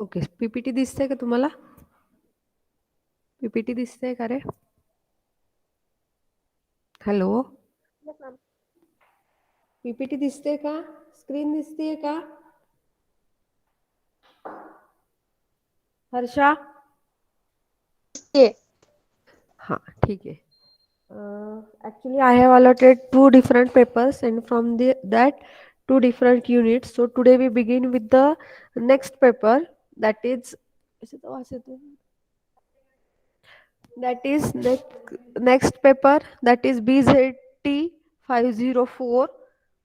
Okay. PPT दिसतंय का तुम्हाला? पीपीटी दिसतंय का रे? हॅलो. पीपीटी दिसते का? स्क्रीन दिसतेय का? हर्षा? हाँ, ठीक है. Actually, I have allotted two different papers, and from that two different units. So today we begin with the next paper, that is next paper, that is BZT 504,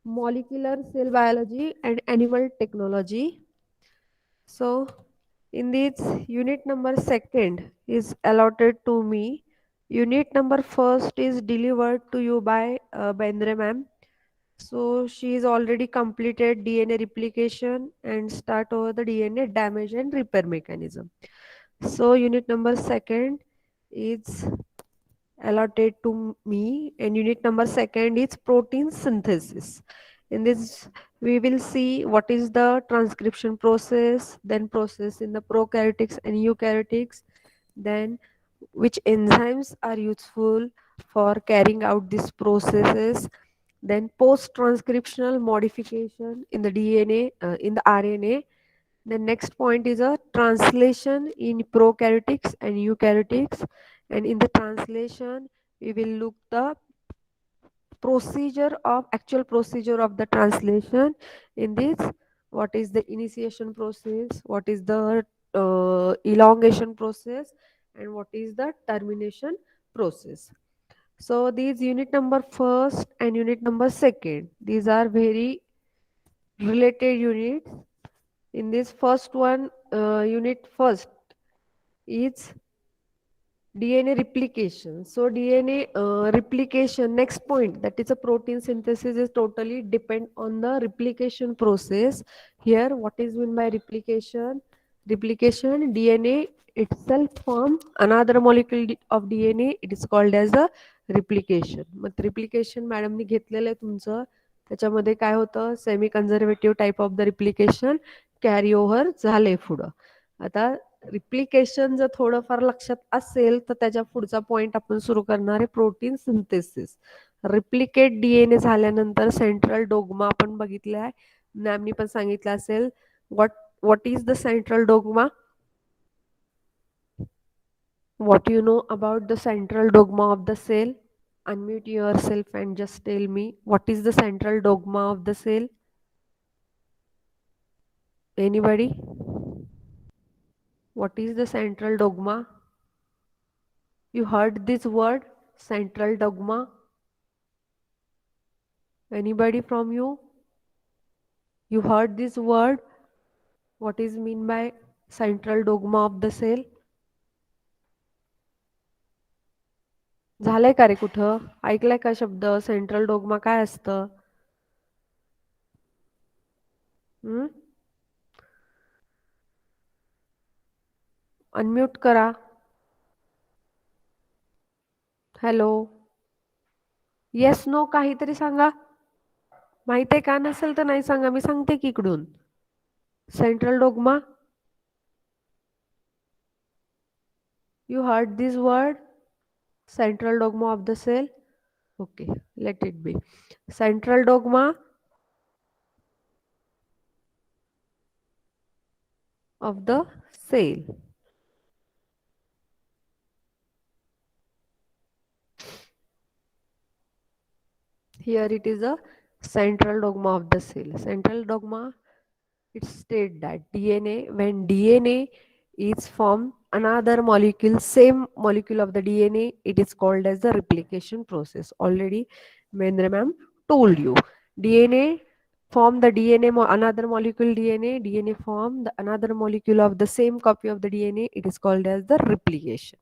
molecular cell biology and animal technology. So in this unit number second is allotted to me. Unit number first is delivered to you by Bendre ma'am. So she has already completed DNA replication and start over the DNA damage and repair mechanism. So unit number second is allotted to me, and unit number second is protein synthesis. In this we will see what is the transcription process, then process in the prokaryotics and eukaryotics, then which enzymes are useful for carrying out these processes, then post transcriptional modification in the DNA, in the RNA. The next point is a translation in prokaryotics and eukaryotics, and in the translation we will look the actual procedure of the translation. In this, what is the initiation process, what is the elongation process, and what is the termination process. So these unit number first and unit number second, these are very related units. In this first one, unit first is DNA replication. So DNA replication, next point, that is a protein synthesis, is totally depend on the replication process. Here, what is meant by replication? Replication, DNA itself form another molecule of DNA. It is called as a replication. Mug replication मॅडमनी घेतलेलं आहे तुमचं. त्याच्यामध्ये काय होतं, semi conservative type of the replication carry over झाले पुढं. आता रिप्लिकेशन जर थोडंफार लक्षात असेल तर त्याच्या पुढचा पॉइंट आपण सुरू करणार आहे प्रोटीन सिंथेसिस. रिप्लिकेट डीएनए झाल्यानंतर सेंट्रल डोग्मा आपण बघितला आहे, मॅमनी पण सांगितलं असेल. What is the central dogma? What you know about the central dogma of the cell? Unmute yourself and just tell me what is the central dogma of the cell. Anybody? What is the central dogma? You heard this word, central dogma? Anybody from you? You heard this word? What is mean by central dogma of the cell? झालंय का रे कुठं? ऐकलाय का शब्द central dogma काय असतं? Unmute करा. Hello. Yes no काहीतरी सांगा. माहित आहे का? नसेल तर नाही सांगा, मी सांगते की इकडून. Central dogma, you heard this word, central dogma of the cell? Okay, let it be. Central dogma of the cell. Here it is a central dogma of the cell. Central dogma, it states that when DNA is formed, another molecule, same molecule of the DNA, it is called as the replication process. Already Mendra ma'am told you. DNA form the DNA, another molecule DNA form the another molecule of the same copy of the DNA, it is called as the replication.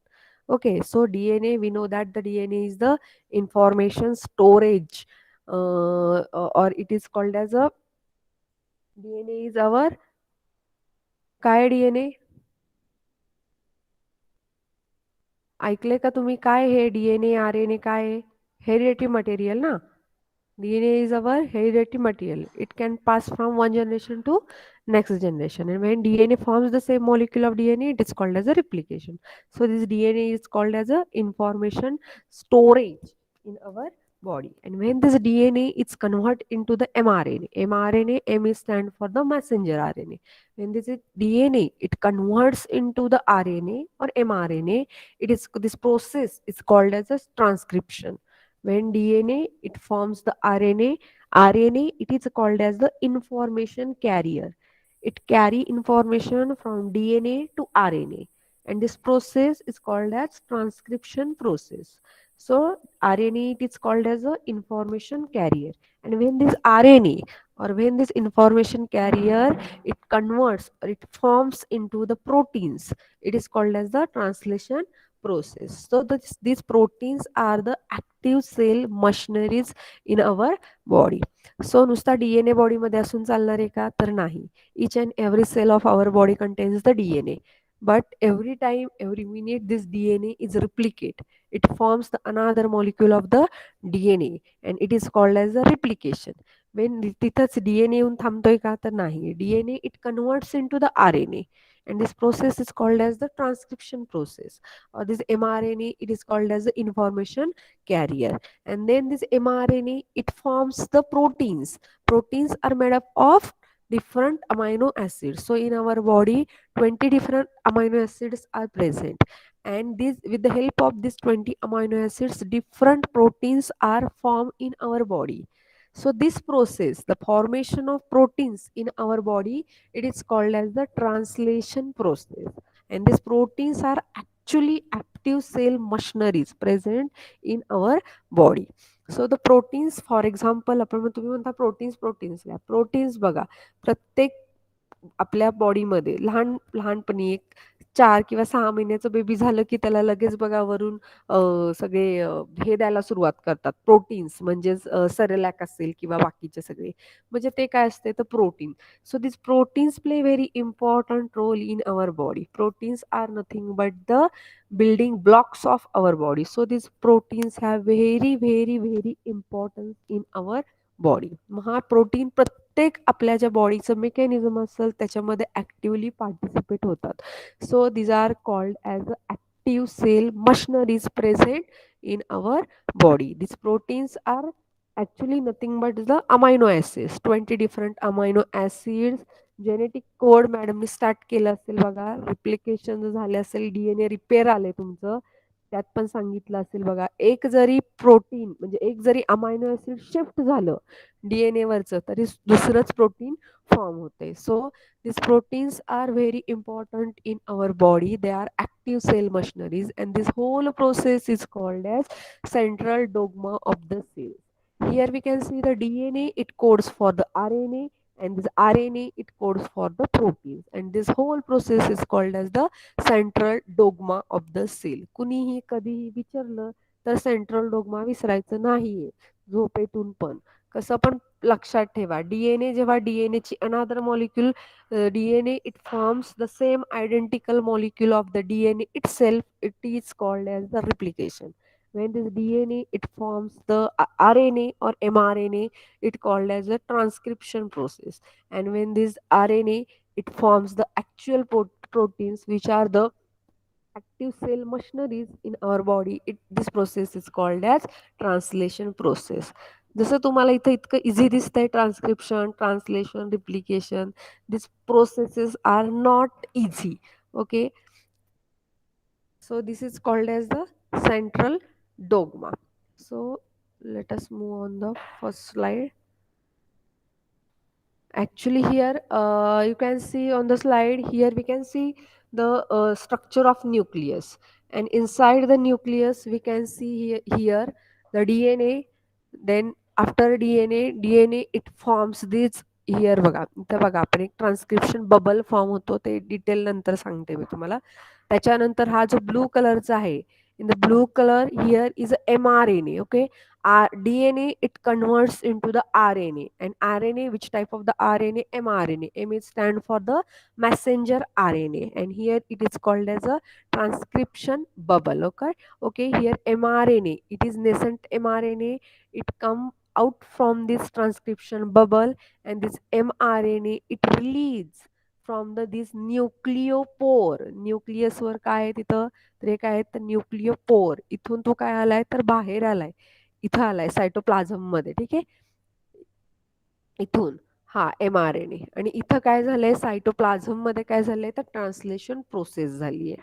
Okay, so DNA, we know that the DNA is the information storage, or it is called as a DNA is our काय DNA? ऐकले का तुम्ही? काय हे DNA RNA काय आहे? Hereditary material ना. DNA is our hereditary material. It can pass from one generation to next generation. And when DNA forms the same molecule of DNA, it is called as a replication. So this DNA is called as a information storage in our body. And when this DNA is converted into the mRNA, mRNA, M is stand for the messenger RNA. When this is DNA, it converts into the RNA or mRNA. It is this process is called as a transcription. When DNA it forms the RNA, RNA it is called as the information carrier. It carry information from DNA to RNA, and this process is called as transcription process. So RNA it is called as a information carrier, and when this RNA or when this information carrier it converts or it forms into the proteins, it is called as the translation process. So these proteins are the active cell machineries in our body. सो नुसता DNA बॉडीमध्ये असून चालणार आहे का? तर नाही. Each and every cell of our body contains the DNA. But every time, every minute, this DNA is replicate. It forms the another molecule of the DNA and it is called as a replication. When तिथंच DNA येऊन थांबतोय का? तर नाही. DNA it converts into the RNA and this process is called as the transcription process, or this mRNA it is called as the information carrier. And then this mRNA it forms the proteins. Proteins are made up of different amino acids. So in our body 20 different amino acids are present, and this with the help of these 20 amino acids different proteins are formed in our body. So this process, the formation of proteins in our body, it is called as the translation process. And these proteins are actually active cell machineries present in our body. So the proteins for example आपण तुम्ही म्हणता proteins proteins बघा प्रत्येक आपल्या बॉडीमध्ये लहानपणी एक 4 किंवा 6 महिन्याचं बेबी झालं की त्याला लगेच बघा वरून सगळे हे द्यायला सुरुवात करतात प्रोटीन्स म्हणजेच सेरेलॅक असेल किंवा बाकीचे सगळे म्हणजे ते काय असते तर protein. So this proteins play very important role in our body. Proteins are nothing but the building blocks of our body. So these proteins have very importance in our body. मग हा प्रोटीन प्रत्येक आपल्या ज्या बॉडीचं mechanism असेल त्याच्यामध्ये actively participate होतात. So these are called as a active cell machineries present in our body. these proteins are actually nothing but the amino acids, 20 different amino acids. Genetic code मॅडमनी start केलं असेल बघा, replication झाले असेल, DNA repair आले तुमचं, त्यात पण सांगितलं असेल बघा. एक जरी प्रोटीन म्हणजे एक जरी अमायनो ऍसिड शिफ्ट झालं डीएनए वरचं तरी दुसरंच प्रोटीन फॉर्म होते. So this proteins are very important in our body. They are active cell machineries and this whole process is called as central dogma of the cell. Here we can see the DNA, it codes for the RNA, and this RNA, it codes for the proteins. And this whole process is called as the central dogma of the cell. कुणीही कधीही विचारलं तर central dogma विसरायचं नाहीये झोपेतून पण. कसं पण लक्षात ठेवा, डीएनए जेव्हा डीएनएची another molecule DNA it forms the same identical molecule of the DNA itself, it is called as the replication. when this DNA it forms the RNA or mRNA, it called as a transcription process. And when this RNA it forms the actual proteins which are the active cell machineries in our body, this process is called as translation process. जसं तुम्हाला इथं इतकं easy दिसतंय transcription, translation, replication, this processes are not easy. Okay, so this is called as the central dogma. So let us move on the first slide. Actually here you can see on the slide, here we can see the structure of nucleus, and inside the nucleus we can see here the DNA. Then after DNA it forms this. Here बघा इथं बघा आपण एक transcription bubble form होतो, ते detail नंतर सांगते मी तुम्हाला. त्याच्यानंतर हा जो ब्लू कलरचा आहे, in the blue color here is mRNA. Okay, DNA it converts into the RNA, and RNA, which type of the RNA? mRNA. M is stand for the messenger RNA, and here it is called as a transcription bubble. Okay, here mRNA it is nascent mRNA, it come out from this transcription bubble, and this mRNA it release from the this nucleopore. न्यूक्लियसवर काय आहे तिथं, तर हे काय आहे तर न्यूक्लिओपोर. इथून तो काय आलाय तर बाहेर आलाय, इथं आलाय सायटोप्लाझम मध्ये. ठीक आहे, इथून हा mRNA. आणि इथं काय झालंय सायटोप्लाझम मध्ये काय झालंय तर ट्रान्सलेशन प्रोसेस झाली आहे.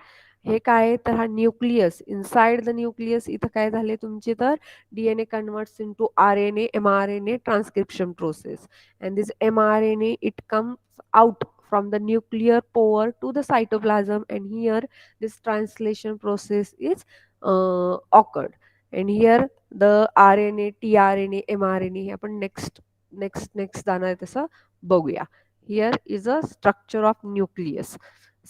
हे काय आहे तर हा न्यूक्लियस, इनसाइड द न्यूक्लियस इथं काय झाले तुमची तर DNA converts into RNA mRNA transcription process. And this mRNA it comes out from the nuclear pore to the cytoplasm, and here this translation process is occurred. And here the RNA, tRNA, mRNA हे आपण next जाणार आहे तसं बघूया. Here is a structure of nucleus.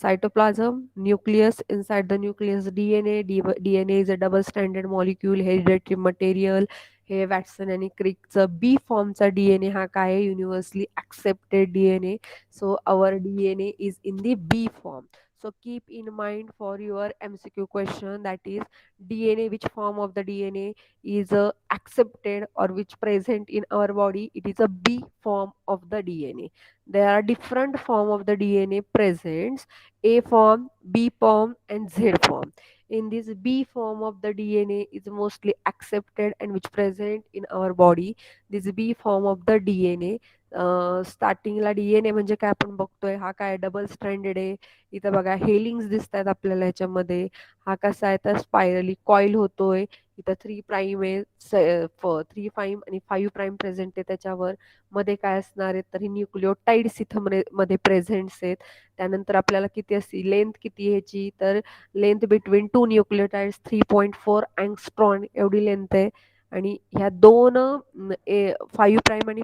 Cytoplasm, nucleus, inside the nucleus DNA. DNA is a double standard molecule, hereditary material. हे Watson आणि क्रिकचं B फॉर्मचा डीएनए हा काय आहे universally accepted DNA. So our DNA is in the B form. So keep in mind for your MCQ question, that is DNA, which form of the DNA is accepted or which present in our body. It is a B form of the DNA. There are different form of the DNA presents: A form, B form, and Z form. In this B form of the DNA is mostly accepted and which present in our body. This B form of the DNA, स्टार्टिंगला DNA म्हणजे काय आपण बघतोय, हा काय double stranded आहे. इथं बघा हेलिंग्स दिसत आहेत आपल्याला ह्याच्यामध्ये. हा कसा आहे तर स्पायरली कॉईल होतोय. इथं 3' आहे, 3' आणि 5' प्रेझेंट आहे त्याच्यावर. मध्ये काय असणार आहे तर ही न्यूक्लिओटाइड्स इथं मध्ये प्रेझेंट्स आहेत. त्यानंतर आपल्याला किती असते लेंथ किती ह्याची तर लेंथ बिटवीन टू न्यूक्लिओटाइड्स 3.4 अँगस्ट्रॉन एवढी लेंथ आहे. आणि ह्या दोन 5' आणि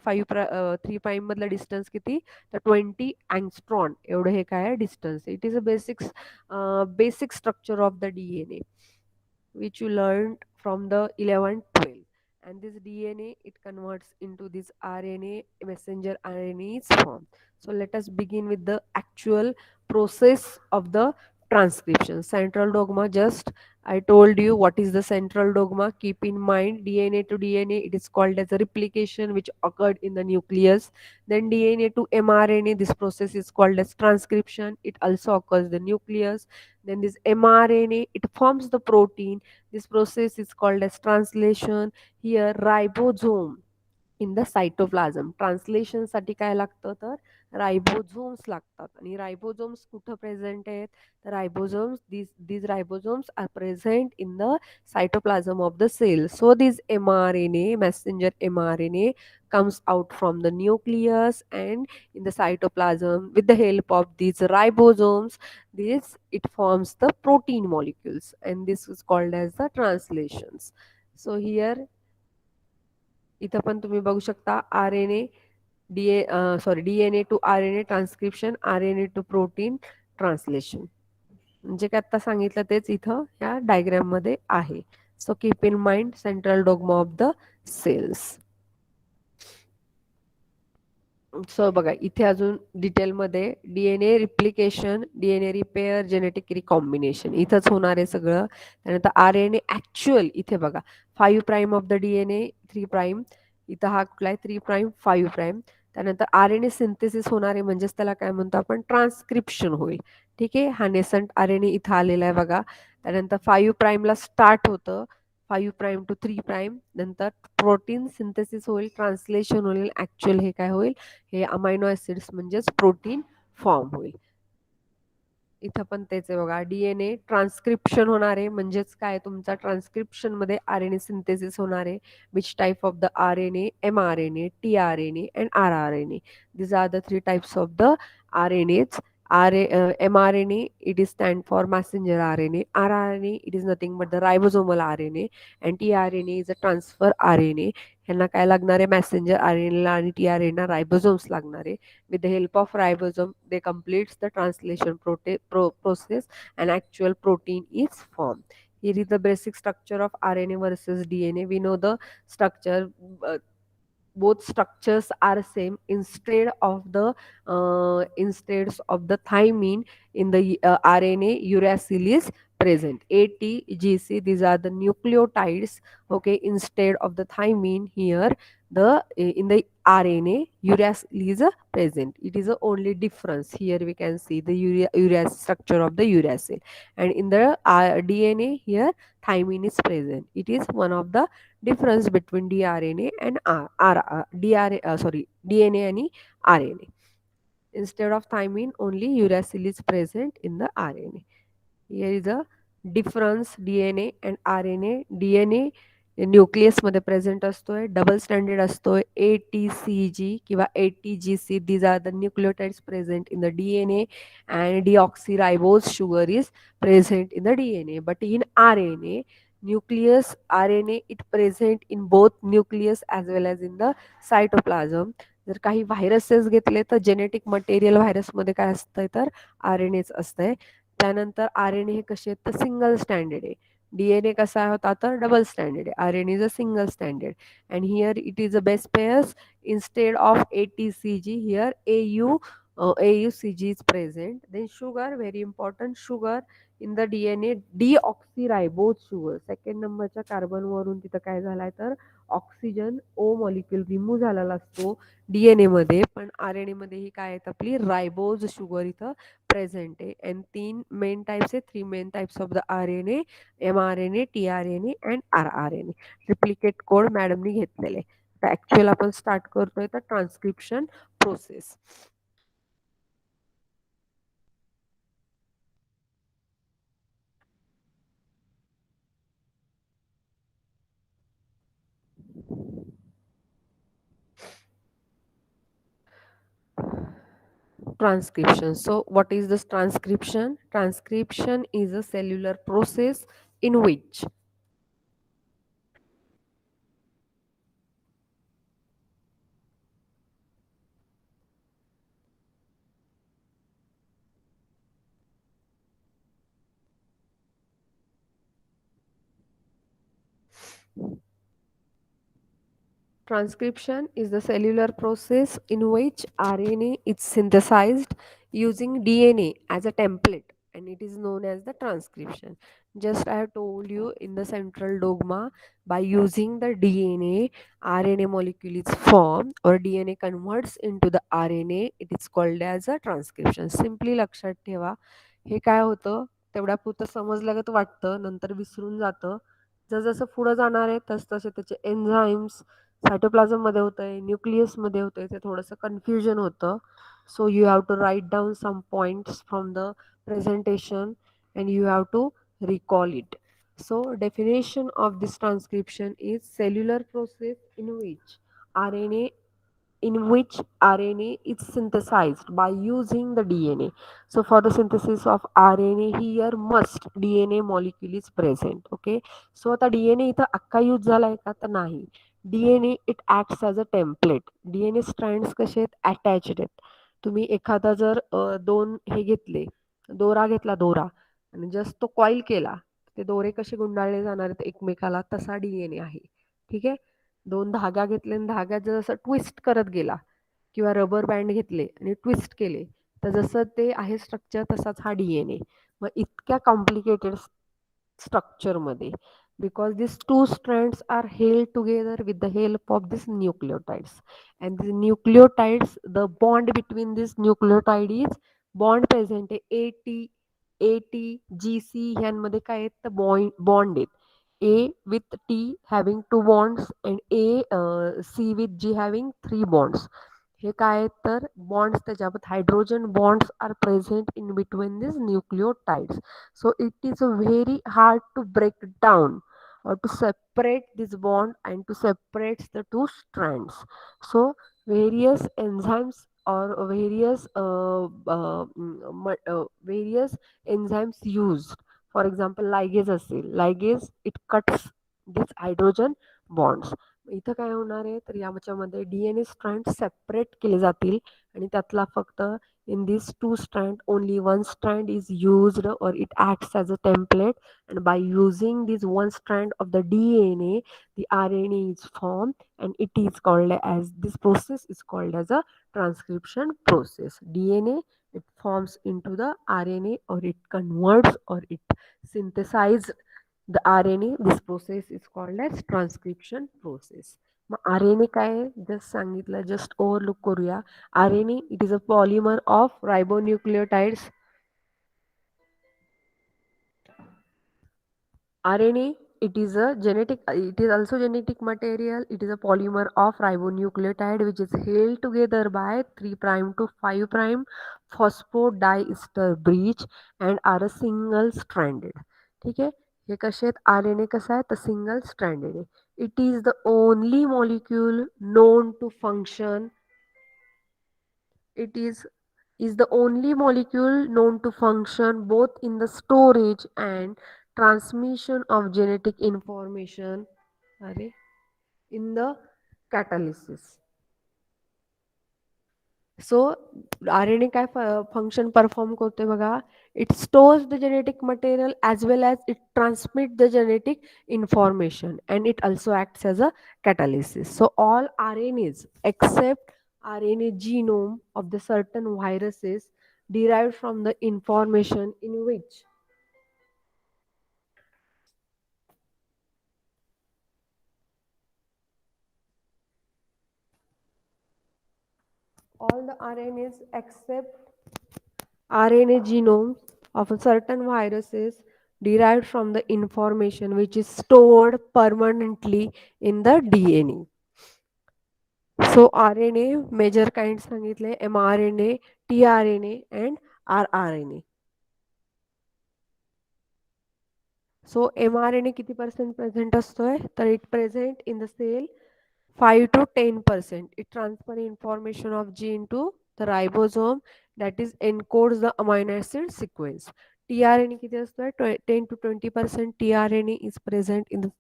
3' मधला डिस्टन्स किती तर 20 अँगस्ट्रॉन एवढं हे काय आहे distance. It is a basic structure of the DNA which you learned from the 11th 12. And this DNA it converts into this RNA, messenger RNA's form. So let us begin with the actual process of the transcription. Central dogma, just I told you what is the central dogma. Keep in mind, DNA to DNA it is called as a replication which occurred in the nucleus. Then DNA to mRNA, this process is called as transcription, it also occurs in the nucleus. Then this mRNA it forms the protein. This process is called as translation. Here ribosome in the cytoplasm. ट्रान्सलेशनसाठी काय लागतं तर ribosomes लागतात. आणि ribosomes कुठं present आहेत तर ribosomes these ribosomes are present in the cytoplasm of the cell. So this mRNA, messenger mRNA, comes out from the nucleus and in the cytoplasm with the help of these ribosomes. This it forms the protein molecules, and this is called as the translations. So here इथं पण तुम्ही बघू शकता RNA DNA to RNA transcription, RNA to protein translation. म्हणजे काय आता सांगितलं तेच इथं या डायग्राम मध्ये आहे. So keep in mind central dogma of the cells. So बघा इथे अजून डिटेलमध्ये DNA replication, DNA repair, genetic recombination इथंच होणार आहे सगळं. त्यानंतर RNA ऍक्च्युअल इथे बघा 5' ऑफ द डीएनए 3', इथं हा कुठला आहे 3', 5'. त्यानंतर RNA सिंथेसिस होणार आहे, म्हणजेच त्याला काय म्हणतो आपण ट्रान्सक्रिप्शन होईल. ठीक आहे, हा नेसंट RNA इथं आलेला आहे बघा. त्यानंतर 5'ला स्टार्ट होतं, 5' टू 3', नंतर प्रोटीन सिंथेसिस होईल, ट्रान्सलेशन होईल, ऍक्च्युअल हे काय होईल हे अमायनो ऍसिड्स म्हणजेच प्रोटीन फॉर्म होईल. इथं पण तेच आहे बघा, डीएनए ट्रान्सक्रिप्शन होणार आहे, म्हणजेच काय तुमचा ट्रान्सक्रिप्शन मध्ये RNA सिंथेसिस होणार आहे. Which type of the RNA, mRNA, tRNA and rRNA. These are the three types of the RNAs. mRNA it is stand for messenger RNA. rRNA it is nothing but the ribosomal RNA, and tRNA is a transfer RNA. ह्यांना काय लागणार आहे messenger RNA आणि tRNA ribosomes लागणार आहे. With the help of ribosome, they completes the translation process and actual protein is formed. Here is the basic structure of RNA versus DNA. We know the structure. Both structures are same. Instead of the thymine in the RNA, uracil is present. ATGC, these are the nucleotides. Okay, instead of the thymine here in the RNA, uracil is present. It is the only difference. Here we can see the structure of the uracil, and in the DNA here thymine is present. It is one of the difference between DNA and DNA and RNA. Instead of thymine, only uracil is present in the RNA. Here is a difference DNA and RNA. DNA न्यूक्लियसमध्ये present असतोय, double standard असतोय, ATCG किंवा ATGC. These are the nucleotides present in the DNA, and deoxyribose sugar is present in the DNA. But in RNA, nucleus RNA it present in both nucleus as well as in the cytoplasm. जर काही viruses घेतले तर genetic material व्हायरसमध्ये काय असतंय तर RNAच असतंय. त्यानंतर RNA हे कसे आहेत तर सिंगल स्टँडर्ड आहे. DNA कसा होता तर डबल स्टँडर्ड आहे. RNA is a single standard, and here it is a base pairs. Instead of ATCG, here AUCG is present. Then sugar, very important, sugar in the DNA, deoxyribose sugar. Second नंबरच्या कार्बनवरून तिथं काय झालाय तर oxygen ओ molecule remove झालेला असतो DNA मध्ये, पण RNA मध्ये ही काय आहेत आपली रायबोज शुगर इथं प्रेझेंट आहे. अँड तीन मेन टाइप्स आहे, three main types of the RNA, mRNA, tRNA and rRNA. Triplicate code मॅडमनी घेतलेले. तर ऍक्च्युअल आपण स्टार्ट करतोय तर transcription process. Transcription. So, what is this transcription? Transcription is a cellular process in which transcription is the cellular process in which RNA is synthesized using DNA as a template, and it is known as the transcription. Just I have told you in the central dogma, by using the DNA, RNA molecule is formed or DNA converts into the RNA. It is called as a transcription. Simply लक्षात ठेवा, हे काय होतं तेवढ्यापुरतं समजल्यागत वाटतं, नंतर विसरून जातं. जसं पुढं जाणार आहे तसतसे त्याचे एन्झाईम्स सायटोप्लाझममध्ये होतंय, न्यूक्लियसमध्ये होतंय, ते थोडंसं कन्फ्युजन होतं. So you have to write down some points from the presentation and you have to recall it. So, definition of this transcription is cellular process in which RNA is synthesized by using the DNA. So for the synthesis of RNA here must DNA molecule is present. Okay. So आता DNA इथं अख्खा use झालाय का तर नाही. DNA it acts as a template. DNA strands कसे आहेत attached आहेत. तुम्ही एखादा जर दोन हे घेतले, दोरा घेतला दोरा आणि जस्ट तो कॉईल केला, ते दोरे कसे गुंडाळले जाणार आहेत एकमेकाला तसा DNA आहे. ठीक आहे. दोन धागा घेतले आणि धाग्यात जर असं ट्विस्ट करत गेला किंवा रबर बँड घेतले आणि ट्विस्ट केले तर जसं ते आहे स्ट्रक्चर तसाच हा DNA. मग इतक्या complicated स्ट्रक्चरमध्ये because these two strands are held together with the help of these nucleotides, and the nucleotides, the bond between this nucleotide is bond present आहे ATGC ह्यांमध्ये काय आहेत तर बॉन्ड आहेत. A with T having two bonds and C with G having three bonds. हे काय आहेत तर bonds त्याच्यामध्ये hydrogen bonds are present in between this nucleotides. So it is very hard to break down or to separate this bond and to separate the two strands. So various enzymes or various enzymes used. For example, ligase असेल, ligase it cuts these hydrogen bonds. इथं काय होणार आहे तर याच्यामध्ये DNA strand separate केले जातील आणि त्यातला फक्त in these two strand only one strand is used or it acts as a template, and by using this one strand of the DNA the RNA is formed, and it is called as this process is called as a transcription process. DNA it forms into the RNA or it converts or it synthesizes the RNA. This process is called as transcription process. मग R N A काय आहे just सांगितलं, just overlook करूया. R N A it is a polymer of ribonucleotides. RNA, it is also genetic material. It is a polymer of ribonucleotide which is held together by 3' to 5' phosphodiester bridge and are a single stranded. ठीक आहे. हे कसे आहेत, are N ए कसा आहे तर single stranded आहे. It is the only molecule known to function it is the only molecule known to function both in the storage and transmission of genetic information अरे, in the catalysis. So R N A काय function perform करतोय बघा. It stores the genetic material as well as it transmit the genetic information and it also acts as a catalysis. So all RNAs except RNA genome of the certain viruses derived from the information in which all the RNAs except RNA genomes of a certain viruses derived from the information which is stored permanently in the DNA. So RNA major kinds सांगितले mRNA, tRNA and rRNA. So mRNA किती % present असतोय तर it present in the cell 5 to 10%. It transfer information of gene to the ribosome that is encodes the amino acid sequence. tRNA किती असतोय 10 to 20% tRNA is present in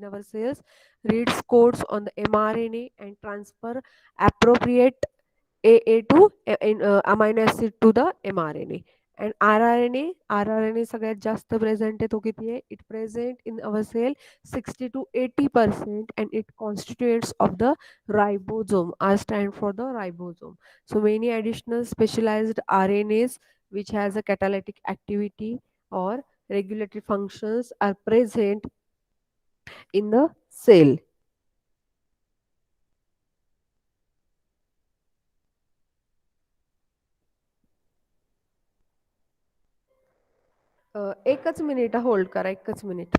our cells, reads codes on the mRNA and transfer appropriate AA to amino acid to the mRNA. And rRNA सगळ्यात जास्त present आहे तो किती आहे it present in our cell 60 to 80% and it constitutes of the ribosome. R stand for the ribosome. So many additional specialized RNAs which has a catalytic activity or regulatory functions are present in the cell. एकच minute hold करा, एकच minute.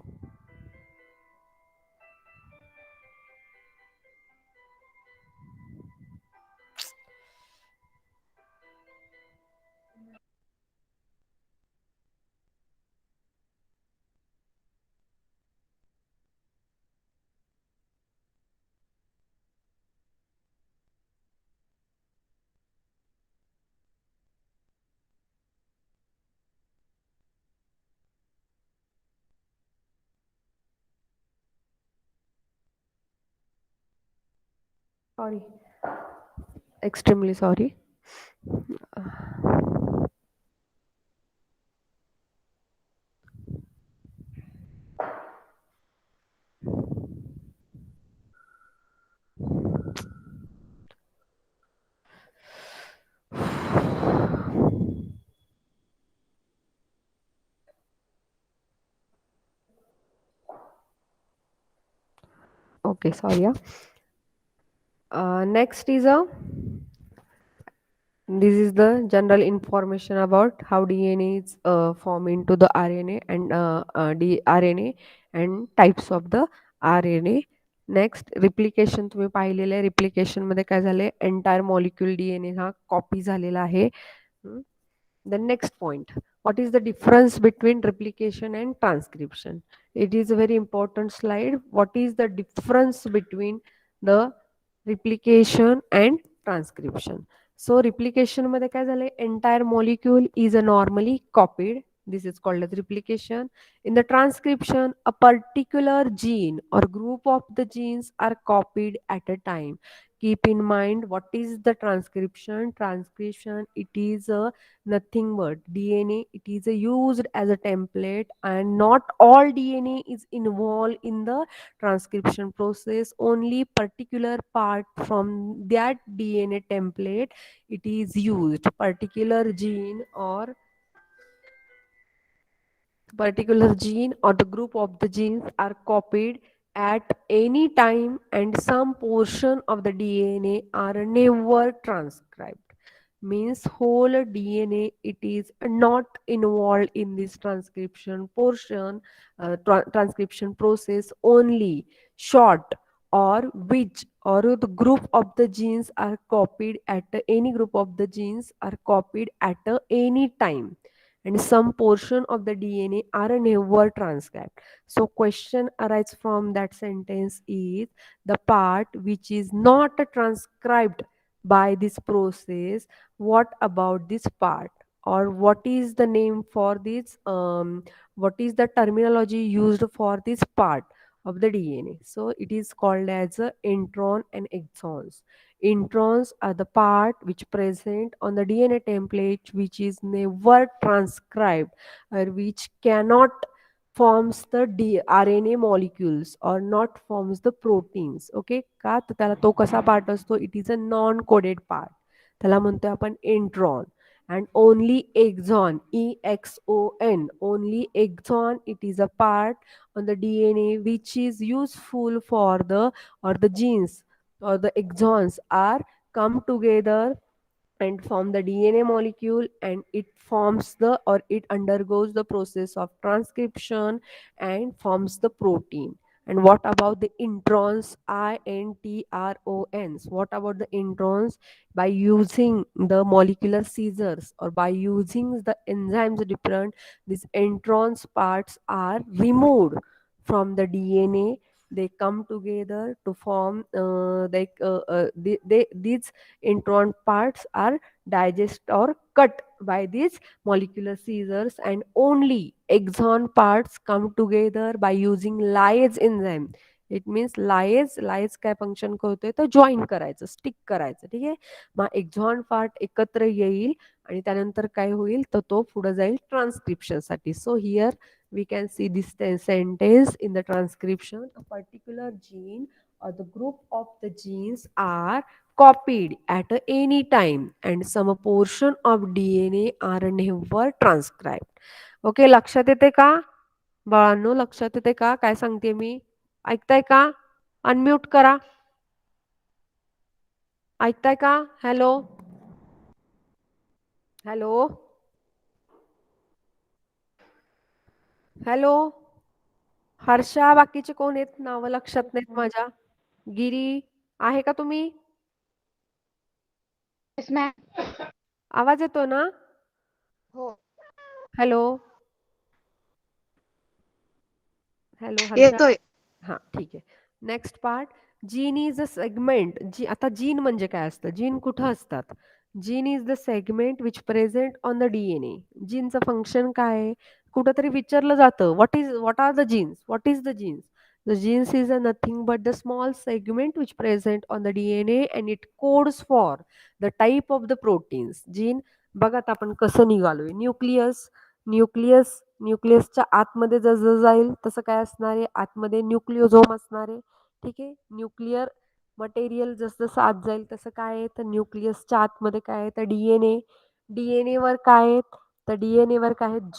Sorry, extremely sorry. Okay, sorry. Yeah. Next is a this is the general information about how DNA is formed into the RNA and RNA and types of the RNA. Next replication तुम्ही पाहिलेलं आहे. Replication मध्ये काय झालंय entire molecule DNA हा copy झालेला आहे. The next point, what is the difference between replication and transcription? It is a very important slide. What is the difference between the replication and transcription? So replication मध्ये काय झालंय entire molecule is a normally copied. This is called as replication. In the transcription, a particular gene or group of the genes are copied at a time. Keep in mind what is the transcription. Transcription, it is a nothing but DNA. It is used as a template and not all DNA is involved in the transcription process. Only particular part from that DNA template it is used. Particular gene or the group of the genes are copied at any time, and some portion of the DNA are never transcribed. Means whole DNA it is not involved in this transcription portion, transcription process. Only short or which or the group of the genes are copied at any group of the genes are copied at any time, and some portion of the DNA are never transcribed. So question arises from that sentence is the part which is not transcribed by this process. What about this part? Or what is the name for this? What is the terminology used for this part of the DNA? So it is called as a intron and exons. Introns are the part which present on the DNA template which is never transcribed or which cannot forms the RNA molecules or not forms the proteins. Okay का तर त्याला तो कसा part असतो it is a non coded part त्याला म्हणतोय आपण intron and only exon exon only exon it is a part on the DNA which is useful for the or the genes or the exons are come together and form the DNA molecule, and it forms the or it undergoes the process of transcription and forms the protein. And what about the introns? Introns. What about the introns? By using the molecular scissors or by using the enzymes different, these introns parts are removed from the DNA. They come together to form these intron parts are digest or cut by these molecular scissors, and only exon parts come together by using lyase enzyme. It means lies काय function करतोय तर join करायचं stick करायचं ठीक आहे मग एक्झॉन part एकत्र येईल आणि त्यानंतर काय होईल तर तो पुढे जाईल ट्रान्स्क्रिप्शनसाठी so here we can see this sentence in the transcription. A particular gene or the group of the genes are copied at any time and some portion of DNA are never transcribed. Okay लक्षात येते का बाळांनो लक्षात येते का काय सांगते मी ऐकताय का अनम्यूट करा ऐकताय का हॅलो हॅलो हॅलो हर्षा बाकीचे कोण आहेत नावं लक्षात नाहीत माझ्या गिरी आहे का तुम्ही येस मॅम. आवाज येतो ना हो. हॅलो हॅलो हर्षा येतोय. हां ठीक आहे next part gene is a segment जी आता जीन म्हणजे काय असतं जीन कुठं असतात gene is the segment which present on the DNA जीनचं फंक्शन काय आहे कुठंतरी विचारलं जातं what are the genes what is the genes the genes is a nothing but the small segment which present on the DNA and it codes for the type of the proteins gene बघा आता आपण कसं निघालोय nucleus न्यूक्लियसच्या आतमध्ये जसं जाईल तसं काय असणार आहे आतमध्ये न्यूक्लिओझोम असणार आहे ठीक आहे न्यूक्लिअर मटेरियल जसं जसं आत जाईल तसं काय आहे तर न्यूक्लियसच्या आतमध्ये काय आहे तर DNA वर काय आहेत तर DNA वर काय आहेत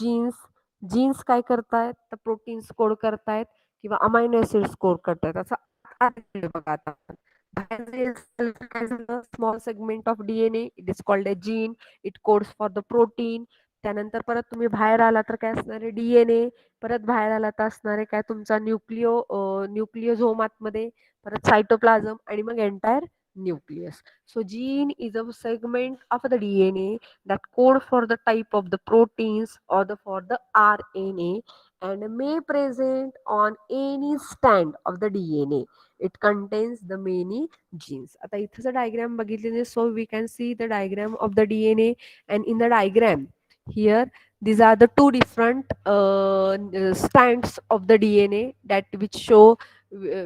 जीन्स काय करतायत तर प्रोटीन्स कोड करतायत किंवा अमायनो ऍसिड्स कोड करतायत असं आत गेलं बघा आता आपण. बाहेर जे असेल तर काय झालं small segment of DNA it is called a gene it codes for the protein त्यानंतर परत तुम्ही बाहेर आला तर काय असणार आहे DNA परत बाहेर आला तर असणार आहे काय तुमचा न्यूक्लिओझोम आतमध्ये परत सायटोप्लाझम आणि मग entire nucleus so gene is a segment of the DNA that code for the type of the proteins or for the RNA and may present on any stand of the DNA. It contains the many genes. आता इथं जर diagram बघितले so we can see the diagram of the DNA and in the diagram here these are the two different strands of the DNA that which show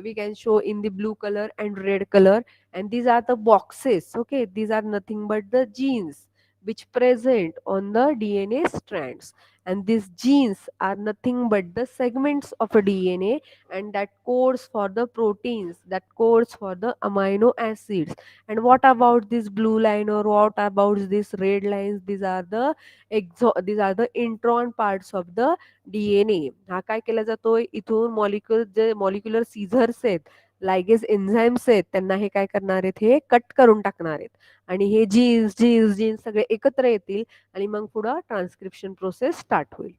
we can show in the blue color and red color and these are the boxes okay these are nothing but the genes which present on the DNA strands. And these genes are nothing but the segments of a DNA, and that codes for the proteins, that codes for the amino acids. And what about this blue line, or what about these red lines? These are the intron parts of the DNA. हा काय केला जातोय, इथून molecule जे molecular seizures आहेत, लायगेज enzymes आहेत, त्यांना हे काय करणार आहेत, हे कट करून टाकणार आहेत. आणि हे जीन्स जीन्स जीन्स सगळे एकत्र येतील आणि मग पुढं ट्रान्सक्रिप्शन प्रोसेस स्टार्ट होईल.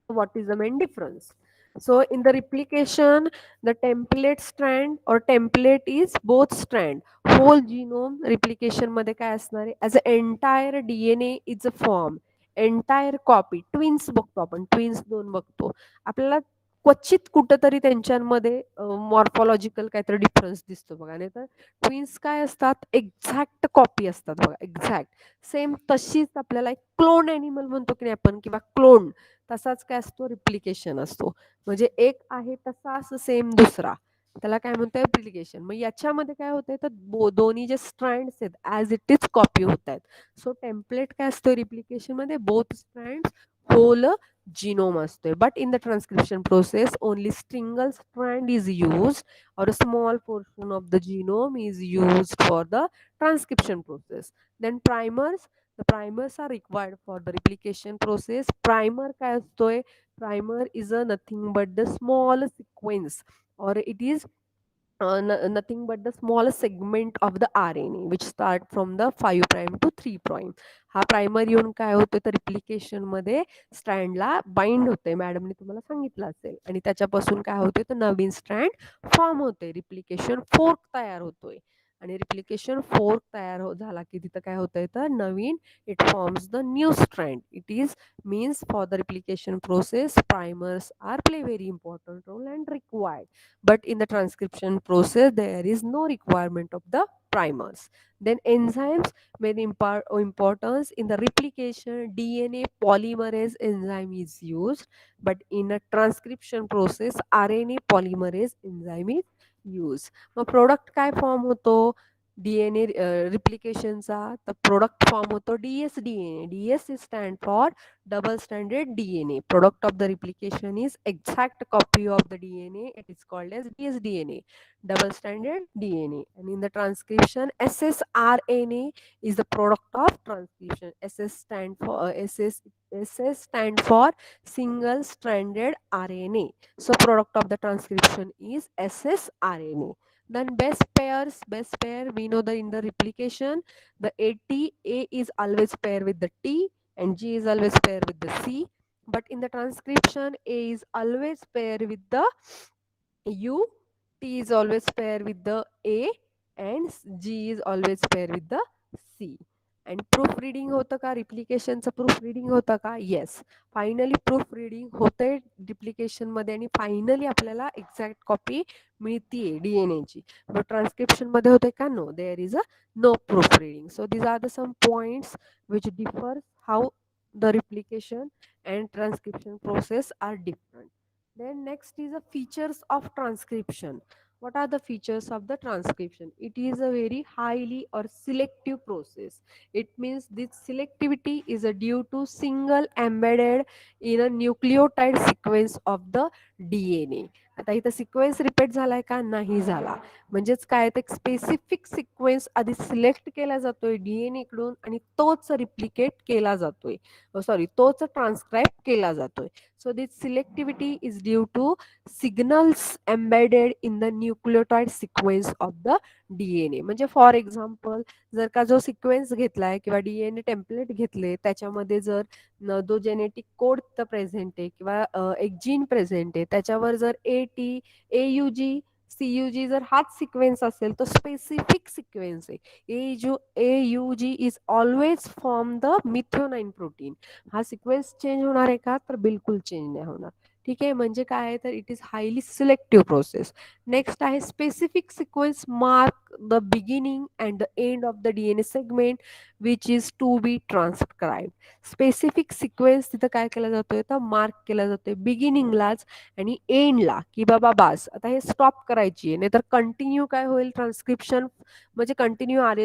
What is the main difference? So in the replication, the template strand or template is both strand. Whole genome replication मध्ये काय असणार आहे, as a entire DNA is a form, entire copy. Twins बघतो आपण, twins दोन बघतो आपल्याला, क्वचित कुठंतरी त्यांच्यामध्ये मॉर्फॉलॉजिकल काहीतरी डिफरन्स दिसतो बघा. नाही तर ट्विन्स काय असतात, एक्झॅक्ट कॉपी असतात बघा, एक्झॅक्ट सेम. तशीच आपल्याला एक क्लोन ॲनिमल म्हणतो की नाही आपण, किंवा क्लोन, तसाच काय असतो, रिप्लिकेशन असतो. म्हणजे एक आहे तसाच सेम दुसरा, त्याला काय म्हणतोय, रिप्लिकेशन. मग याच्यामध्ये काय होतंय, तर दोन्ही जे स्ट्रँड्स आहेत ॲज इट इज कॉपी होत आहेत. सो टेम्पलेट काय असतो रिप्लिकेशन मध्ये, बोथ स्ट्रँड्स होल genome असतोय. But in the transcription process, only single strand is used, or a small portion of the genome is used for the transcription process. Then primers, the primers are required for the replication process. Primer काय असतोय, primer is a nothing but the small sequence, or it is nothing but the small segment of the RNA which start from the 5 prime to 3 prime. हा primer येऊन काय होतं, तर replication मध्ये स्ट्रँडला bind होते, मॅडमने तुम्हाला सांगितलं असेल, आणि त्याच्यापासून काय होते, तर नवीन स्ट्रँड फॉर्म होते, रिप्लिकेशन फोर्क तयार होतोय. आणि रिप्लिकेशन फोर्क तयार झाला की तिथं काय होतंय, तर नवीन it forms the new strand. It is means for the replication process, primers are play very important role and required. But in the transcription process, there is no requirement of the primers. Then enzymes, very importance in the replication, DNA polymerase enzyme is used, but in a transcription process, RNA polymerase enzyme is used. Mug product काय form होतो, DNA रिप्लिकेशनचा, तर product form होतो dsDNA. DS stand for double stranded DNA. Product of the replication is exact copy of the DNA. It is called as dsDNA, double stranded DNA. And in the transcription, ssRNA is the product of transcription. SS stand for single stranded RNA. So product of the transcription is ssRNA. Then base pair, we know that in the replication, the A is always pair with the T, and G is always paired with the C. But in the transcription, A is always paired with the U, T is always paired with the A, and G is always paired with the C. And proofreading होतं का, रिप्लिकेशनचं proof होतं का, yes. Finally proofreading होतंय replication मध्ये, आणि finally आपल्याला exact copy मिळतीये डीएनएची. बट ट्रान्सक्रिप्शन मध्ये होते का, no, there is a no proofreading. So these are the some points which differ how the replication and transcription process are different. Then next is the features of transcription. What are the features of the transcription? It is a very highly or selective process. It means this selectivity is due to single embedded in a nucleotide sequence of the DNA. आता इथं sequence repeat झालाय का, नाही झाला. म्हणजेच काय, एक specific sequence आधी सिलेक्ट केला जातोय डीएनए कडून, आणि तोच रिप्लिकेट केला जातोय, सॉरी तोच ट्रान्सक्राईब केला जातोय. So this selectivity is due to signals embedded in the nucleotide sequence of the DNA. म्हणजे फॉर एक्झाम्पल, जर का जो सिक्वेन्स घेतलाय किंवा डीएनए टेम्पलेट घेतले, त्याच्यामध्ये जर जो जेनेटिक कोड प्रेझेंट आहे किंवा एक जीन प्रेझेंट आहे, त्याच्यावर जर AT, AUG, CUG जर हाच सिक्वेन्स असेल, तर स्पेसिफिक सिक्वेन्स आहे. AUG is always from the methionine protein. हा सिक्वेन्स चेंज होणार आहे का, तर बिलकुल चेंज नाही होणार. ठीक आहे. म्हणजे काय आहे तर it is highly selective process. Next आहे specific sequence mark the beginning and the end of the DNA segment which is to be transcribe. Specific sequence तिथं काय केला जातोय तर मार्क केला जातोय बिगिनिंगलाच आणि एंडला, की बाबा बास आता हे स्टॉप करायची आहे, नाहीतर कंटिन्यू काय होईल ट्रान्स्क्रिप्शन, म्हणजे continue R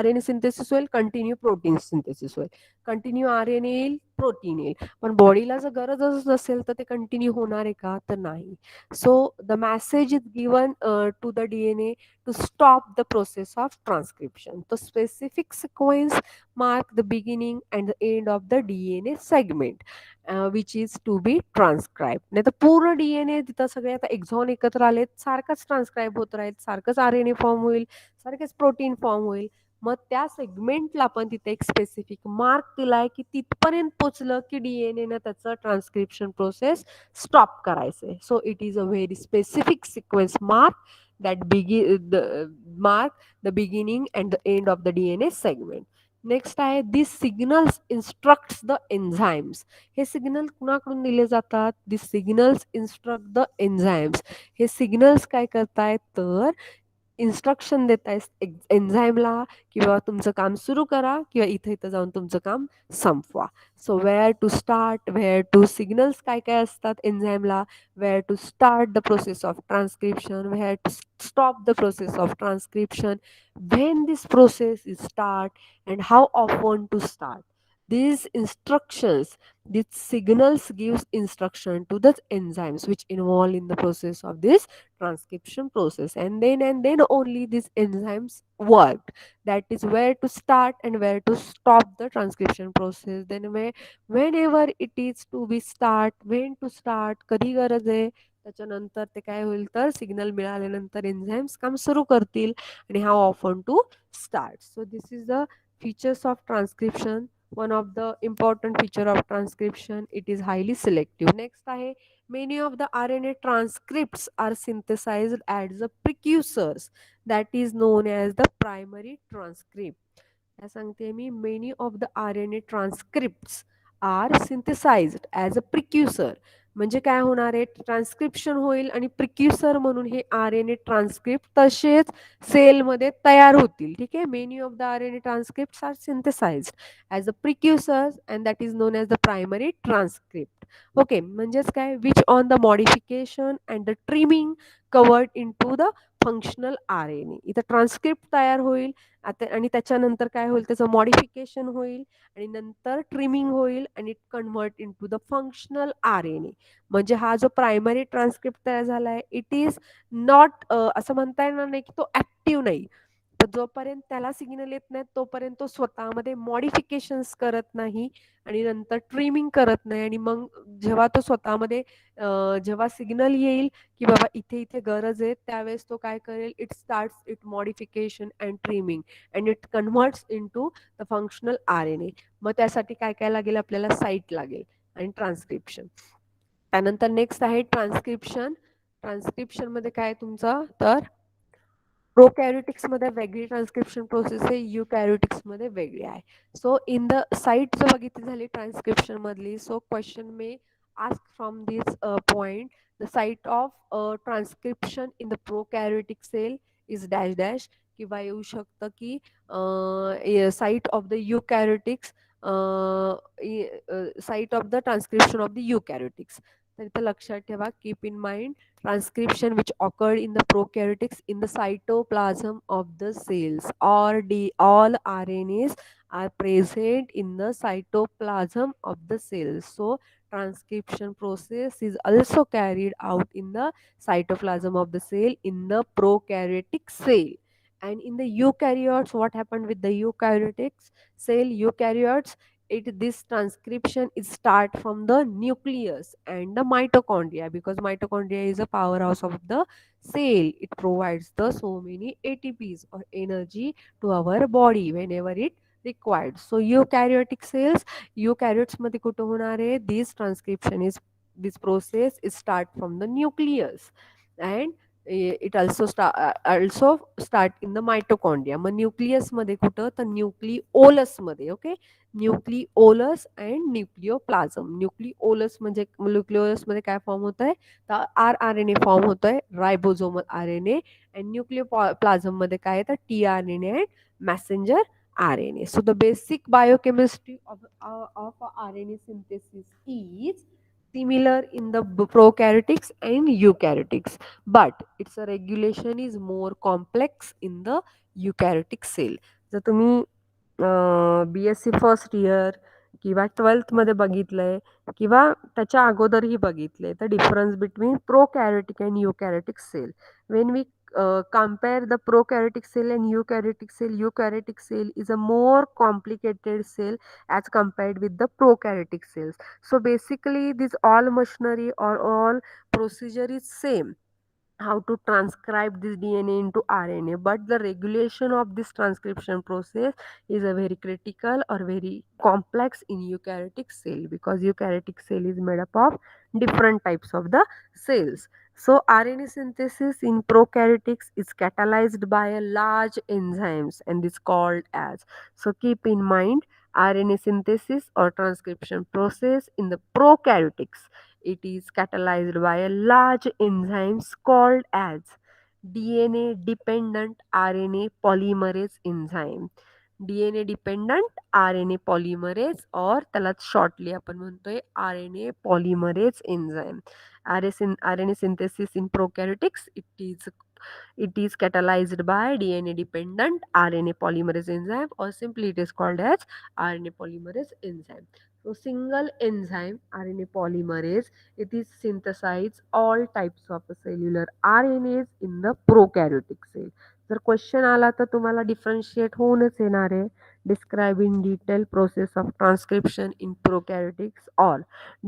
N A synthesis होईल, कंटिन्यू प्रोटीन सिंथेसिस होईल, कंटिन्यू RNA येईल, प्रोटीन येईल. पण बॉडीला जर गरजच नसेल तर ते कंटिन्यू होणार आहे का तर नाही. So the message is given to the DNA to stop the process of transcription. The specific sequence mark the beginning and the end of the DNA segment which is to be transcribed. नाही तर पूर्ण DNA तिथं सगळे आता एक्झॉन एकत्र आलेत, सारखंच transcribe होत राहील, सारखंच RNA फॉर्म होईल, सारखेच प्रोटीन फॉर्म होईल. मग त्या सेगमेंटला पण तिथे एक स्पेसिफिक मार्क दिलाय की तिथपर्यंत पोचलं की DNA त्याचं ट्रान्सक्रिप्शन प्रोसेस स्टॉप करायचंय. सो it is a very specific sequence mark that mark the beginning and the end of the DNA segment. Next आहे this signals instructs the enzymes. हे सिग्नल कुणाकडून दिले जातात, this signals instruct the enzymes. हे signals काय करतायत तर instruction देतायत एन्झाईमला की बाबा तुमचं काम सुरू करा किंवा इथं इथं जाऊन तुमचं काम संपवा. So where to start, where to signals काय काय असतात एन्झाईमला, where to start the process of transcription, where to stop the process of transcription, when this process is start and how often to start. These instructions, these signals gives instruction to the enzymes which involved in the process of this transcription process, and then only these enzymes worked. That is where to start and where to stop the transcription process. Then whenever it is to be start, when to start, कधी गरज आहे, त्याच्यानंतर ते काय होईल तर signal मिळाल्यानंतर enzymes काम सुरू करतील आणि how often to start. So this is the features of transcription. One of the important feature of transcription, it is highly selective. Next आहे many of the RNA transcripts are synthesized as the precursors, that is known as the primary transcript. काय सांगते मी, many of the RNA transcripts are synthesized as a precursor. म्हणजे काय होणार आहे transcription होईल आणि प्रिक्युसर म्हणून हे RNA ट्रान्सक्रिप्ट तसेच सेलमध्ये तयार होतील. ठीक आहे. Many of the RNA transcripts are synthesized as a precursors and that is known as the primary transcript. Okay. म्हणजेच काय which on the modification and the trimming converted in to the functional RNA. इथं transcript तयार होईल आता आणि त्याच्यानंतर काय होईल त्याचं मॉडिफिकेशन होईल आणि नंतर ट्रिमिंग होईल आणि convert in to the functional RNA. म्हणजे हा जो प्रायमरी ट्रान्सक्रिप्ट तयार झालाय इट इज नॉट असं म्हणता येणार नाही की तो ऍक्टिव्ह नाही. पण जोपर्यंत त्याला सिग्नल येत नाही तोपर्यंत तो स्वतःमध्ये मॉडिफिकेशन्स करत नाही आणि नंतर ट्रिमिंग करत नाही आणि मग जेव्हा तो स्वतःमध्ये जेव्हा सिग्नल येईल की बाबा इथे इथे गरज आहे त्यावेळेस तो काय करेल it starts it modification and trimming and it converts in to the functional RNA. मग त्यासाठी काय काय लागेल आपल्याला साईट लागेल आणि ट्रान्सक्रिप्शन. त्यानंतर नेक्स्ट आहे ट्रान्सक्रिप्शन. ट्रान्सक्रिप्शन मध्ये काय तुमचं तर प्रोकॅरियोटिक्स मध्ये वेगळी ट्रान्सक्रिप्शन प्रोसेस आहे, युकॅरियोटिक्स मध्ये वेगळी आहे. सो इन द साईट जर बघितली झाली ट्रान्सक्रिप्शन मधली, so question may ask from this point the site of transcription in the prokaryotic cell is dash dash, किंवा येऊ शकतं की site of the eukaryotics site of the transcription of the eukaryotics. तर इथं लक्षात ठेवा, keep in mind transcription which occurred in the prokaryotics in the cytoplasm of the cells, or all RNAs are present in the cytoplasm of the cells. So transcription process is also carried out in the cytoplasm of the cell in the prokaryotic cell. And in the eukaryotes, what happened with the eukaryotics cell, eukaryotes, this transcription is start from the nucleus and the mitochondria, because mitochondria is a powerhouse of the cell. It provides the so many ATPs or energy to our body whenever it required. So eukaryotic cells, eukaryotes मध्ये कुठं होणार आहे, this transcription is, this process is start from the nucleus and it also start in the mitochondria. मग न्यूक्लियसमध्ये कुठं तर न्यूक्लिओलसमध्ये. Okay, nucleolus and nucleoplasm. न्यूक्लिओलसमध्ये काय फॉर्म होत आहे तर R R N A form होत आहे, ribosomal R N A. And न्यूक्लिओप्लाझममध्ये काय आहे तर T R N A and messenger RNA. So the basic biochemistry of RNA synthesis is similar in the prokaryotics and eukaryotics, but its regulation is more complex in the eukaryotic cell. जर तुम्ही BSc first year किंवा 12th मध्ये बघितलंय किंवा त्याच्या अगोदरही बघितले तर difference between prokaryotic and eukaryotic cell. When we compare the prokaryotic cell and eukaryotic cell is a more complicated cell as compared with the prokaryotic cells. So basically this all machinery or all procedure is same, how to transcribe this DNA into RNA, but the regulation of this transcription process is a very critical or very complex in eukaryotic cell, because eukaryotic cell is made up of different types of the cells. So RNA synthesis in prokaryotics is catalyzed by a large enzymes and is called as. So keep in mind, RNA synthesis or transcription process in the prokaryotics, it is catalyzed by a large enzymes called as DNA dependent RNA polymerase enzyme. DNA dependent RNA polymerase or त्याला shortly आपण म्हणतोय RNA polymerase enzyme. RNA synthesis in prokaryotics, it is catalyzed by DNA dependent RNA polymerase enzyme, or simply it is called as RNA polymerase enzyme. So single enzyme RNA polymerase, it is synthesize all types of cellular RNAs in the prokaryotic cell. जर question आला तर तुम्हाला differentiate होऊनच येणार आहे. Describe in detail process of transcription in prokaryotics or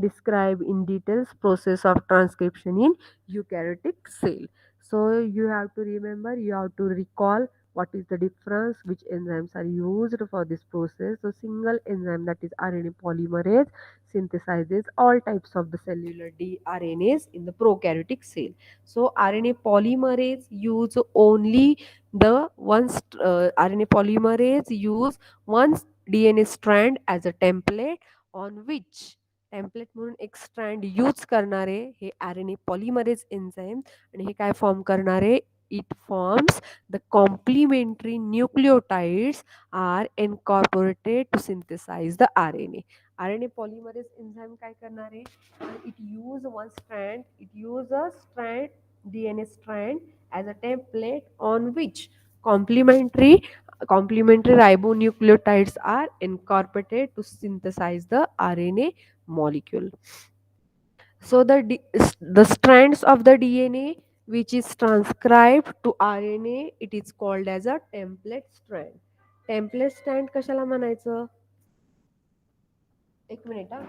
describe in details process of transcription in eukaryotic cell. So you have to remember, you have to recall what is the difference, which enzymes are used for this process. So single enzyme, that is RNA polymerase, synthesizes all types of the cellular dRNAs in the prokaryotic cell. So RNA polymerase use only the RNA polymerase use one DNA strand as a template, on which template म्हणून एक strand use करणारे हे RNA polymerase enzyme. आणि हे काय form करणारे, it forms the complementary nucleotides are incorporated to synthesize the RNA. RNA polymerase enzyme काय करणारे, it use a strand DNA strand as a template on which complementary ribonucleotides are incorporated to synthesize the RNA molecule. So the strands of the DNA which is transcribed to RNA, it is called as a template strand. Template stand कशाला म्हणायचं, एक minute हा.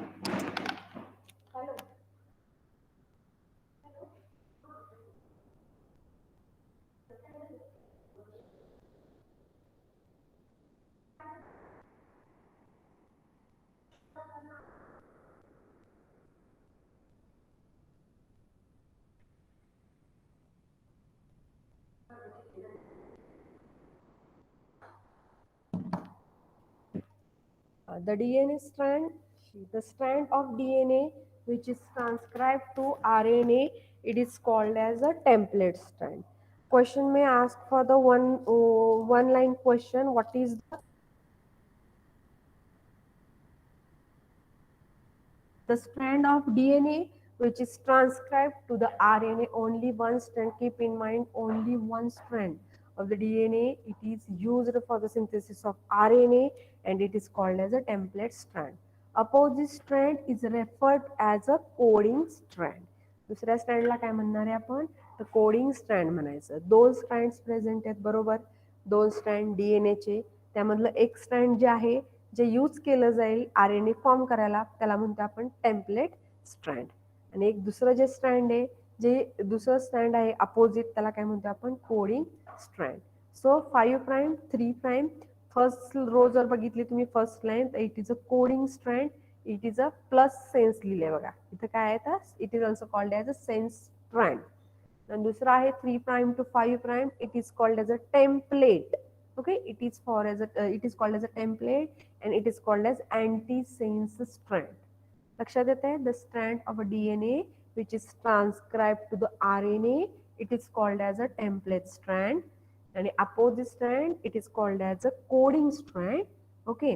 The DNA strand, the strand of DNA which is transcribed to RNA, it is called as a template strand. Question may ask for the one line question, what is the strand of DNA which is transcribed to the RNA, only one strand. Keep in mind, only one strand of the DNA, it is used for the synthesis of RNA, and it is called as a template strand. Opposite strand is referred as a coding strand. दुसऱ्या स्ट्रँडला काय म्हणणार आहे आपण, तर coding strand म्हणायचं. दोन strands present आहेत, बरोबर, दोन स्ट्रँड डीएनएचे. त्यामधलं एक स्ट्रँड जे आहे जे यूज केलं जाईल RNA फॉर्म करायला, त्याला म्हणतो आपण टेम्पलेट स्ट्रँड. आणि एक दुसरं जे स्ट्रँड आहे, जे दुसरं स्ट्रँड आहे अपोजिट, त्याला काय म्हणतो आपण coding strand. So 5 prime 3 prime first row जर बघितली तुम्ही फर्स्ट लाईन, तर it is a coding strand, it is a plus sense लिहिले बघा इथं काय आहे तर it is also called as a sense strand. आणि दुसरा आहे 3 prime to 5 prime, it is called as a template. Okay, it is called as a template and it is called as antisense strand. लक्षात येत आहे, the strand of a DNA which is transcribed to the RNA, it is called as a template strand. आणि opposite strand it is called as a coding strand. Okay,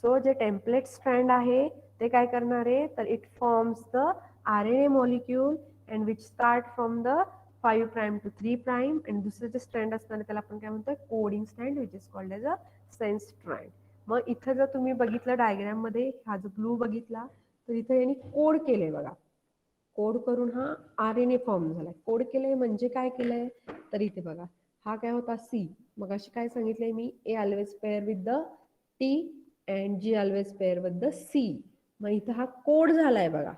so जे template strand आहे ते काय करणार आहे, तर it forms the RNA molecule and which start from the 5 prime to 3 prime. आणि दुसरं जे स्ट्रँड असणार त्याला आपण काय म्हणतोय, coding strand which is called as a sense strand. मग इथं जर तुम्ही बघितलं डायग्राम मध्ये, हा जो ब्लू बघितला तर इथे यांनी कोड केलंय बघा. कोड करून हा RNA फॉर्म झालाय. कोड केलंय म्हणजे काय केलंय, तर इथे बघा, हा काय होता C. मग अशी काय सांगितलंय मी, A always pair with the T and G always pair with the C. मग इथं हा कोड झालाय बघा.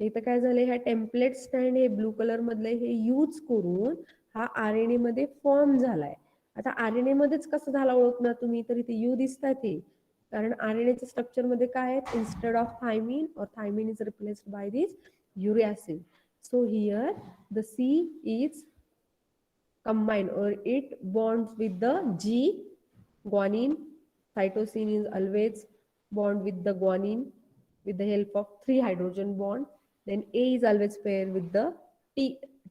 इथं काय झालंय, ह्या टेम्पलेट स्टँड हे ब्लू कलर मधले हे यूज करून हा RNA मध्ये फॉर्म झालाय. आता RNA मध्येच कसं झाला ओळखणार तुम्ही, तर इथे यू दिसतात हे, कारण RNAच्या स्ट्रक्चर मध्ये काय आहे, इन्स्टेड ऑफ थायमिन और thymine is replaced by this uric acid. So here the C is combined or it bonds with the G guanine. Cytosine is always bond with the guanine with the help of 3 hydrogen bond. Then A is always pair with the T.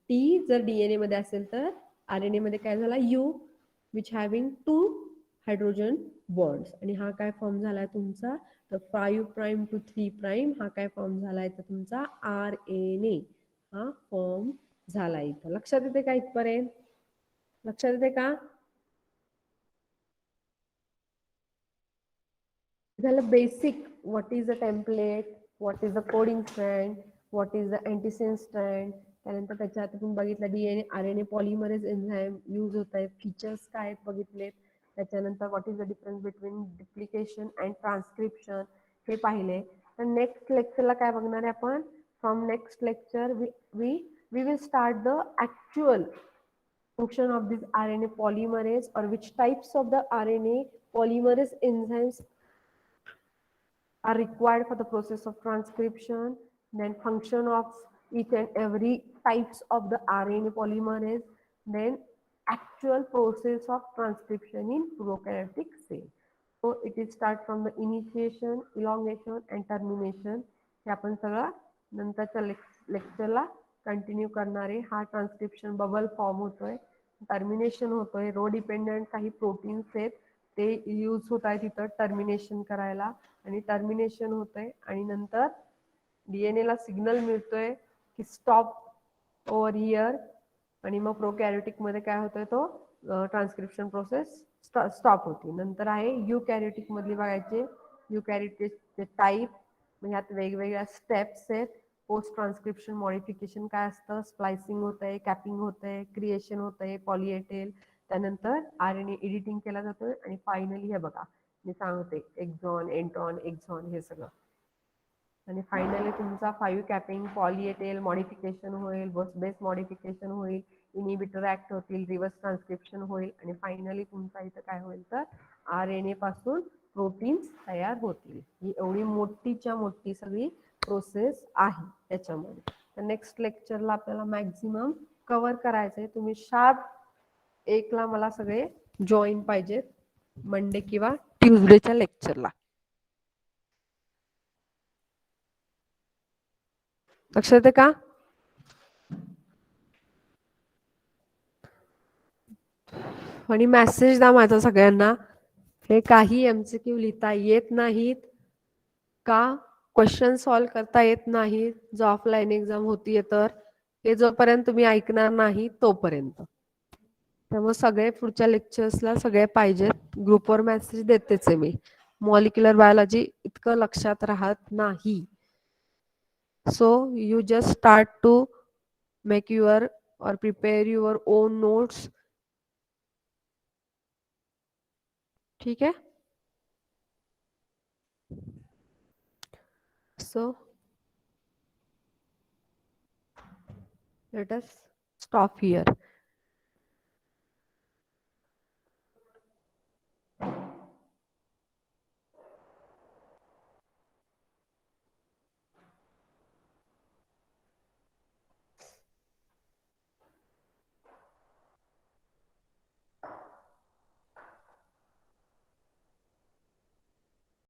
T जर DNA मध्ये असेल तर RNA मध्ये काय झाला, U which having 2 hydrogen bonds. आणि हा काय फॉर्म झालाय तुमचा, तर 5 प्राइम टू 3 प्राइम हा काय फॉर्म झालाय, तर तुमचा RNA हा फॉर्म झाला. इथं लक्षात येते का इथपर्यंत, लक्षात येते का. झालं basic, what is a template, what is the coding strand, what is the antisense strand. त्यानंतर त्याच्यात आपण बघितलं DNA RNA polymerase enzyme use होत आहेत, फीचर्स काय आहेत बघितलेत. त्याच्यानंतर what is the difference between duplication and transcription हे पाहिले. तर नेक्स्ट लेक्चरला काय बघणार आहे आपण, from next lecture we will start the actual function of this RNA polymerase or which types of the RNA polymerase enzymes are required for the process of transcription, then function of each and every types of the RNA polymerase, then actual process of transcription in prokaryotic cell. So it is start from the initiation, elongation and termination. हे आपण सगळं नंतरच्या लेक्चरला continue करणार आहे. हा transcription bubble form होतोय, termination होतोय, रो dependent काही proteins आहेत ते यूज होत आहेत तिथं टर्मिनेशन करायला. आणि टर्मिनेशन होतंय आणि नंतर DNA ला सिग्नल मिळतोय की स्टॉप ओव्हर हिअर. आणि मग प्रोकॅरियोटिक मध्ये काय होतोय, तो ट्रान्सक्रिप्शन प्रोसेस स्टॉप होते. नंतर आहे युकॅरियोटिक मधली बघायचे, युकॅरियोटिकचे टाईप, म्हणजे यात वेगवेगळ्या स्टेप्स आहेत. पोस्ट ट्रान्सक्रिप्शन मॉडिफिकेशन काय असतं, स्प्लायसिंग होत आहे, कॅपिंग होत आहे, क्रिएशन होत आहे, पॉलिएटेल. त्यानंतर RNA एडिटिंग केला जातोय आणि फायनली हे बघा मी सांगते, एक्झॉन, एंट्रॉन, एक्झॉन हे सगळं. आणि फायनली तुमचा 5 कॅपिंग, पॉलिएटेल मॉडिफिकेशन होईल, बस बेस मॉडिफिकेशन होईल, इनिबिटर ऍक्ट होतील, रिव्हर्स ट्रान्सक्रिप्शन होईल आणि फायनली तुमचा इथं काय होईल, तर RNA पासून प्रोटीन्स तयार होतील. ही एवढी मोठीच्या मोठी सगळी प्रोसेस आहे त्याच्यामध्ये. तर नेक्स्ट लेक्चरला आपल्याला मॅक्झिमम कव्हर करायचंय. तुम्ही शार्प 1ला मला सगळे जॉईन पाहिजेत मंडे किंवा ट्यूजडेच्या लेक्चरला. लक्षात येते का. आणि मेसेज द्या माझा सगळ्यांना, हे काही MCQ लिहिता येत नाहीत का, क्वेश्चन सॉल्व करता येत नाहीत जो ऑफलाईन एक्झाम होतीये तर, हे जोपर्यंत तुम्ही ऐकणार नाही तोपर्यंत. त्यामुळे सगळे पुढच्या लेक्चर्सला सगळे पाहिजेत. ग्रुपवर मेसेज देतेच आहे मी. मॉलिक्युलर बायोलॉजी इतकं लक्षात राहत नाही. So you just start to make your और प्रिपेयर युअर ओन नोट्स. ठीक है. So let us stop here.